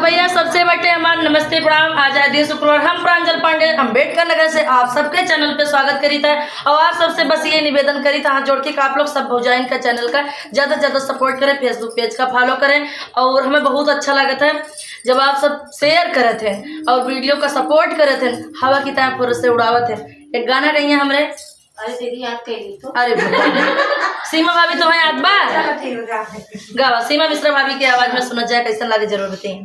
भैया सबसे बटे हमारा नमस्ते प्रणाम। आज है दिन शुक्रवार। हम प्रांजल पांडे अम्बेडकर नगर से आप सबके चैनल पे स्वागत करी था और आप सबसे बस ये निवेदन करी था हाथ जोड़ के कि आप लोग सब भौजाइन का चैनल का ज़्यादा से ज़्यादा सपोर्ट करें, फेसबुक पेज का फॉलो करें। और हमें बहुत अच्छा लगा था जब आप सब शेयर करे थे और वीडियो का सपोर्ट करे थे। हवा की तरह फुर से उड़ावत है। एक गाना गई है हमरे। अरे दीदी याद कैली तो अरे सीमा भाभी तो है याद बा गावा। सीमा मिश्रा भाभी की आवाज में सुना जाए कैसा लगे जरूर बताइए।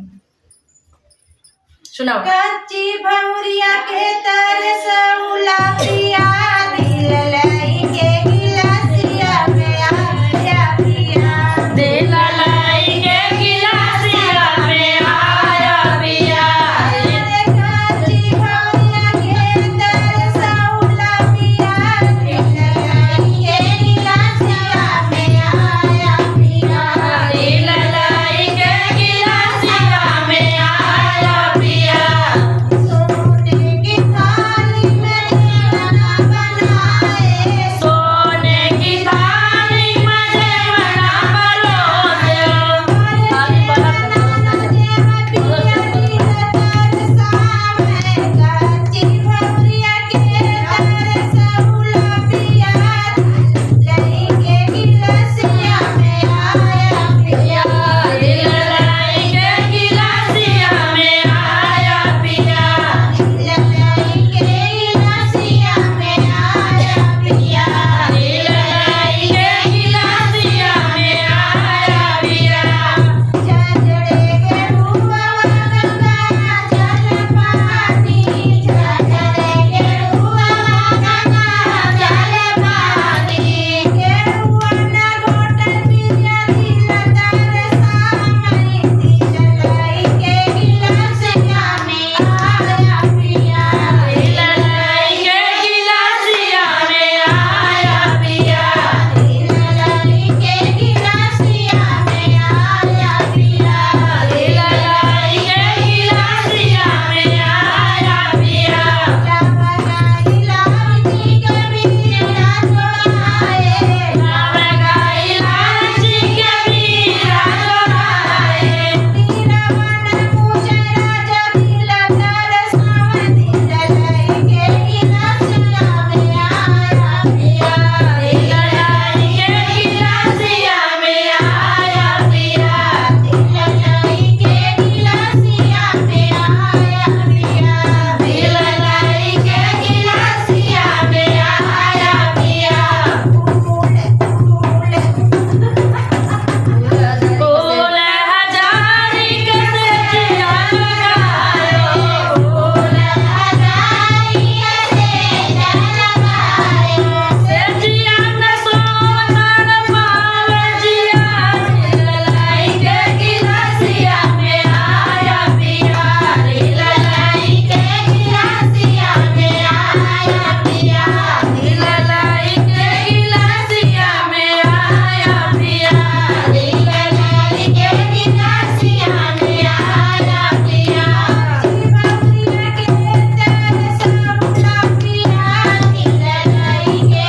सुनाओ। कच्ची भौरिया के तरस उलापिया दिल लाई के गिलासिया में आया पिया। दिल लाई के गिलासिया में आया पिया। कच्ची भौरिया के तरस उलापिया दिल लाई के गिलासिया में आया पिया। दिल लाई के गिलासिया में आया पिया। सोने की थाली में खाना बनाए। सोने की थाली में जेवना परोसे। थाली बना दिल लाई के गिलासिया में आया पिया। दिल लाई के गिलासिया में आया पिया। दिल लाई के गिलासिया में आया पिया। दिल लाई के गिलासिया में आया पिया। नवगा इलायची के बीरा जोड़ाए। दिल लाई के गिलासिया में आया पिया। दिल लाई के गिलासिया में आया पिया। फूल हजारी के सेजिया लगायो। फूल सेजिया न सोनर पावे जिया। दिल लाई के गिलासिया में आया पिया। दिल लाई के गिलासिया में आया पिया। दिल लाई के गिलासिया में आया पिया। दिल लाई के गिलासिया में आया पिया। दिल लाई के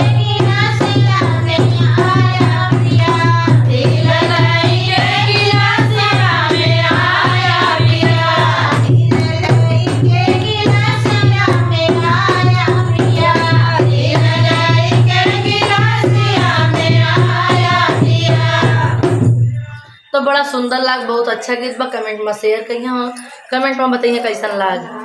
गिलासिया में आया पिया। दिल लाई के गिलासिया में आया पिया। तो बड़ा सुंदर लाग, बहुत अच्छा गीत बा। कमेंट में शेयर करिए, कमेंट में बताइए कैसन लाग।